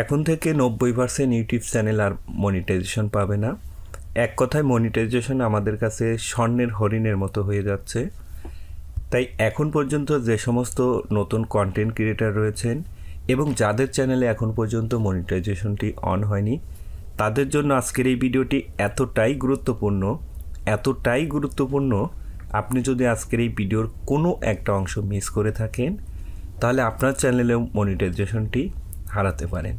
এখন থেকে 90% YouTube channel আর monetization পাবে না। এক কথায় মনিটাইজেশন আমাদের কাছে স্বর্ণের হরিণের মতো হয়ে যাচ্ছে। তাই এখন পর্যন্ত যে সমস্ত নতুন কন্টেন্ট ক্রিয়েটার রয়েছেন এবং যাদের চ্যানেলে এখন পর্যন্ত মনিটাইজেশনটি অন হয়নি, তাদের জন্য আজকের এই ভিডিওটি এতটাই গুরুত্বপূর্ণ, আপনি যদি আজকের এই ভিডিওর কোনো একটা অংশ মিস করে থাকেন তাহলে আপনার চ্যানেলেও মনিটাইজেশনটি হারাতে পারেন।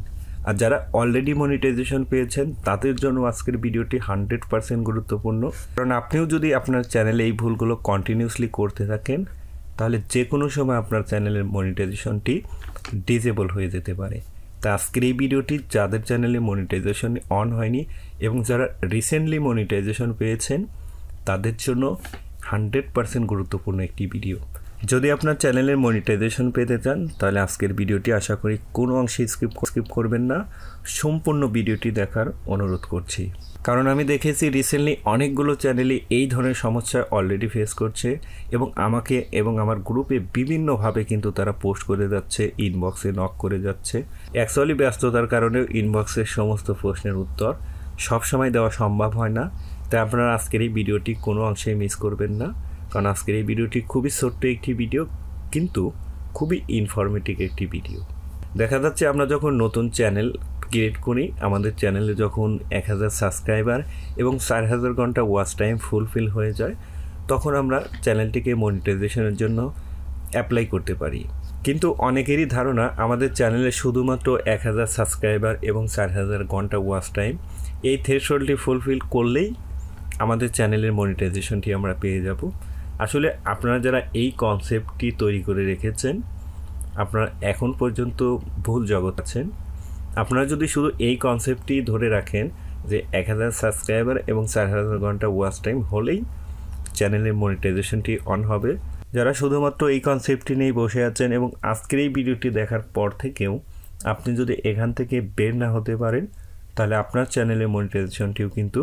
আর যারা অলরেডি মনিটাইজেশন পেয়েছেন তাদের জন্য আজকের ভিডিওটি 100% গুরুত্বপূর্ণ, কারণ আপনিও যদি আপনার চ্যানেলে এই ভুলগুলো কন্টিনিউসলি করতে থাকেন তাহলে যে কোনো সময় আপনার চ্যানেলের মনিটাইজেশনটি ডিসেবল হয়ে যেতে পারে। তা আজকের এই ভিডিওটি যাদের চ্যানেলে মনিটাইজেশন অন হয়নি এবং যারা রিসেন্টলি মনিটাইজেশন পেয়েছেন তাদের জন্য 100% গুরুত্বপূর্ণ একটি ভিডিও। যদি আপনার চ্যানেলের মনিটাইজেশন পেতে চান তাহলে আজকের ভিডিওটি আশা করি কোনো অংশে স্কিপ করবেন না, সম্পূর্ণ ভিডিওটি দেখার অনুরোধ করছি। কারণ আমি দেখেছি রিসেন্টলি অনেকগুলো চ্যানেলই এই ধরনের সমস্যা অলরেডি ফেস করছে এবং আমাকে এবং আমার গ্রুপে বিভিন্নভাবে কিন্তু তারা পোস্ট করে যাচ্ছে, ইনবক্সে নক করে যাচ্ছে। অ্যাকচুয়ালি ব্যস্ততার কারণেও ইনবক্সের সমস্ত প্রশ্নের উত্তর সবসময় দেওয়া সম্ভব হয় না। তাই আপনারা আজকের এই ভিডিওটি কোনো অংশেই মিস করবেন না, কারণ আজকের এই ভিডিওটি খুবই ছোট্ট একটি ভিডিও কিন্তু খুবই ইনফরমেটিভ একটি ভিডিও। দেখা যাচ্ছে আমরা যখন নতুন চ্যানেল ক্রিয়েট করি, আমাদের চ্যানেলে যখন 1000 সাবস্ক্রাইবার এবং 4000 ঘন্টা ওয়াচ টাইম ফুলফিল হয়ে যায়, তখন আমরা চ্যানেলটিকে মনিটাইজেশনের জন্য অ্যাপ্লাই করতে পারি। কিন্তু অনেকেরই ধারণা আমাদের চ্যানেলে শুধুমাত্র 1000 সাবস্ক্রাইবার এবং 4000 ঘন্টা ওয়াচ টাইম এই থ্রেশহোল্ডটি ফুলফিল করলেই আমাদের চ্যানেলের মনিটাইজেশনটি আমরা পেয়ে যাব। আসলে আপনারা যারা এই কনসেপ্টটি তৈরি করে রেখেছেন আপনারা এখন পর্যন্ত ভুল জগৎ আছেন। আপনারা যদি শুধু এই কনসেপ্টটি ধরে রাখেন যে 1000 সাবস্ক্রাইবার এবং 4000 ঘন্টা ওয়াচ টাইম হলেই চ্যানেলের মনিটাইজেশনটি অন হবে, যারা শুধুমাত্র এই কনসেপ্টটি নিয়ে বসে আছেন এবং আজকের এই ভিডিওটি দেখার পর থেকেও আপনি যদি এখান থেকে বের না হতে পারেন তাহলে আপনার চ্যানেলের মনিটাইজেশনটিও কিন্তু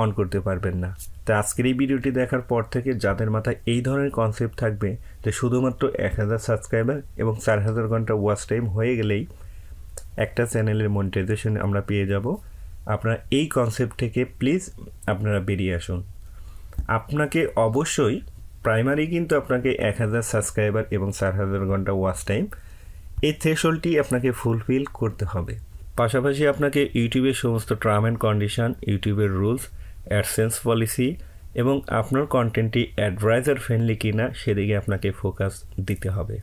অন করতে পারবেন না। তাই আজকের এই ভিডিওটি দেখার পর থেকে যাদের মাথায় এই ধরনের কনসেপ্ট থাকবে যে শুধুমাত্র 1000 সাবস্ক্রাইবার এবং 4000 ঘন্টা ওয়াচ টাইম হয়ে গেলেই একটা চ্যানেলের মনিটাইজেশন আমরা পেয়ে যাব, আপনারা এই কনসেপ্ট থেকে প্লিজ আপনারা বেরিয়ে আসুন। আপনাকে অবশ্যই প্রাইমারি কিন্তু আপনাকে 1000 সাবস্ক্রাইবার এবং 4000 ঘন্টা ওয়াচ টাইম এই থ্রেশহোল্ডটি আপনাকে ফুলফিল করতে হবে। পাশাপাশি আপনাকে ইউটিউবের সমস্ত টার্ম অ্যান্ড কন্ডিশন, ইউটিউবের রুলস, অ্যাডসেন্স পলিসি এবং আপনার কন্টেন্টটি অ্যাডভাইজার ফ্রেন্ডলি কিনা সেদিকে আপনাকে ফোকাস দিতে হবে।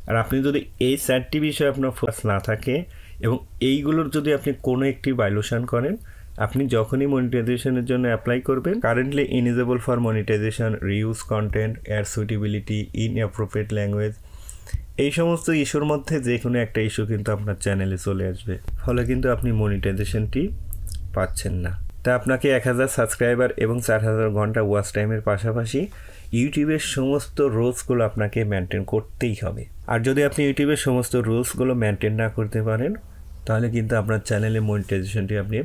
আর আপনি যদি এই 4টি বিষয়ে আপনার ফোকাস না থাকে এবং এইগুলোর যদি আপনি কোনো একটি ভায়োলেশন করেন, আপনি যখনই মনিটাইজেশনের জন্য অ্যাপ্লাই করবেন, currently ineligible for monetization, reuse content, ad suitability, inappropriate language, এই সমস্ত ইস্যুর মধ্যে যে কোনো একটা ইস্যু কিন্তু আপনার চ্যানেলে চলে আসবে, ফলে কিন্তু আপনি মনিটাইজেশনটি পাচ্ছেন না। তাই আপনাকে 1000 সাবস্ক্রাইবার এবং 4000 ঘন্টা ওয়াচ টাইমের পাশাপাশি ইউটিউবের সমস্ত রুলসগুলো আপনাকে মেনটেন করতেই হবে। আর যদি আপনি ইউটিউবের সমস্ত রুলসগুলো মেনটেন না করতে পারেন তাহলে কিন্তু আপনার চ্যানেলে মনিটাইজেশনটি আপনি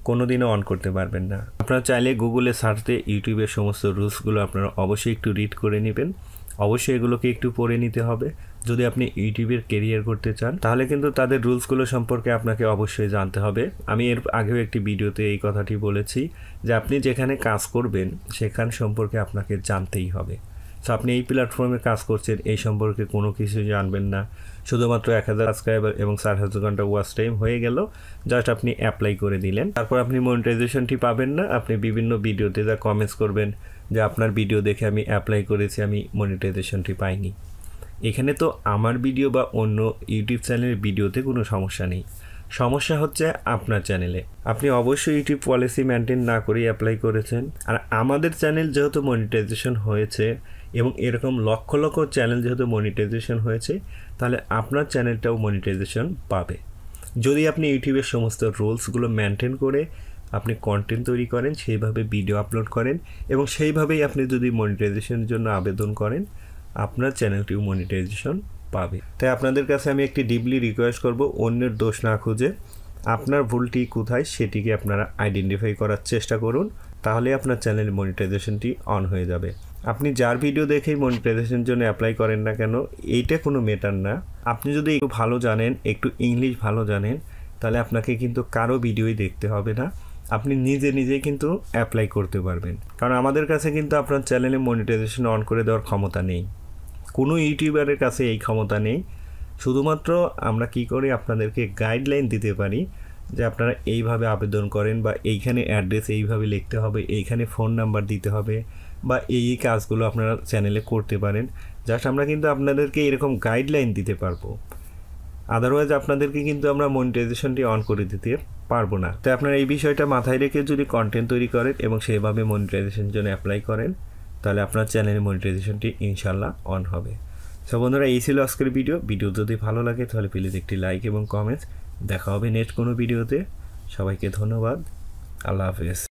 কোনোদিনও অন করতে পারবেন না। আপনারা চাইলে গুগলে সার্চ দিয়ে ইউটিউবের সমস্ত রুলসগুলো আপনারা অবশ্যই একটু রিড করে নেবেন, অবশ্যই এগুলোকে একটু পড়ে নিতে হবে। যদি আপনি ইউটিউবের কেরিয়ার করতে চান তাহলে কিন্তু তাদের রুলসগুলো সম্পর্কে আপনাকে অবশ্যই জানতে হবে। আমি এর আগেও একটি ভিডিওতে এই কথাটি বলেছি যে আপনি যেখানে কাজ করবেন সেখান সম্পর্কে আপনাকে জানতেই হবে। সো আপনি এই প্ল্যাটফর্মে কাজ করছেন, এই সম্পর্কে কোনো কিছু জানবেন না, শুধুমাত্র 1000 সাবস্ক্রাইবার এবং 4000 ঘন্টা ওয়াচ টাইম হয়ে গেল, জাস্ট আপনি অ্যাপ্লাই করে দিলেন, তারপর আপনি মনিটাইজেশনটি পাবেন না। আপনি বিভিন্ন ভিডিওতে যা কমেন্টস করবেন যে আপনার ভিডিও দেখে আমি অ্যাপ্লাই করেছি, আমি মনিটাইজেশনটি পাইনি। এখানে তো আমার ভিডিও বা অন্য ইউটিউব চ্যানেলের ভিডিওতে কোনো সমস্যা নেই, সমস্যা হচ্ছে আপনার চ্যানেলে। আপনি অবশ্যই ইউটিউব পলিসি মেনটেন না করেই অ্যাপ্লাই করেছেন। আর আমাদের চ্যানেল যেহেতু মনিটাইজেশন হয়েছে এবং এরকম লক্ষ লক্ষ চ্যানেল যেহেতু মনিটাইজেশন হয়েছে, তাহলে আপনার চ্যানেলটাও মনিটাইজেশন পাবে যদি আপনি ইউটিউবের সমস্ত রুলসগুলো মেনটেন করে আপনি কন্টেন্ট তৈরি করেন, সেইভাবে ভিডিও আপলোড করেন এবং সেইভাবেই আপনি যদি মনিটাইজেশনের জন্য আবেদন করেন, আপনার চ্যানেলটিও মনিটাইজেশন পাবে। তাই আপনাদের কাছে আমি একটি ডিপলি রিকোয়েস্ট করব, অন্যের দোষ না খুঁজে আপনার ভুলটি কোথায় সেটিকে আপনারা আইডেন্টিফাই করার চেষ্টা করুন, তাহলে আপনার চ্যানেলের মনিটাইজেশনটি অন হয়ে যাবে। আপনি যার ভিডিও দেখেই মনিটাইজেশনের জন্য অ্যাপ্লাই করেন না কেন, এইটা কোনো ম্যাটার না। আপনি যদি একটু ভালো জানেন, একটু ইংলিশ ভালো জানেন, তাহলে আপনাকে কিন্তু কারো ভিডিওই দেখতে হবে না, আপনি নিজে নিজেই কিন্তু অ্যাপ্লাই করতে পারবেন। কারণ আমাদের কাছে কিন্তু আপনার চ্যানেলে মনিটাইজেশন অন করে দেওয়ার ক্ষমতা নেই, কোনো ইউটিউবারের কাছে এই ক্ষমতা নেই। শুধুমাত্র আমরা কি করি, আপনাদেরকে গাইডলাইন দিতে পারি যে আপনারা এইভাবে আবেদন করেন, বা এইখানে অ্যাড্রেস এইভাবে লিখতে হবে, এইখানে ফোন নাম্বার দিতে হবে, বা এই কাজগুলো আপনারা চ্যানেলে করতে পারেন। জাস্ট আমরা কিন্তু আপনাদেরকে এরকম গাইডলাইন দিতে পারবো, আদারওয়াইজ আপনাদেরকে কিন্তু আমরা মনিটাইজেশনটি অন করে দিতে পারবো না। তাই আপনারা এই বিষয়টা মাথায় রেখে যদি কন্টেন্ট তৈরি করেন এবং সেভাবে মনিটাইজেশনের জন্য অ্যাপ্লাই করেন, তাহলে আপনার চ্যানেলের মনিটাইজেশনটি ইনশাল্লাহ অন হবে। সো বন্ধুরা, এই ছিল আজকের ভিডিও যদি ভালো লাগে তাহলে প্লিজ একটি লাইক এবং কমেন্টস। দেখা হবে নেক্সট কোনো ভিডিওতে। সবাইকে ধন্যবাদ। আল্লাহ হাফেজ।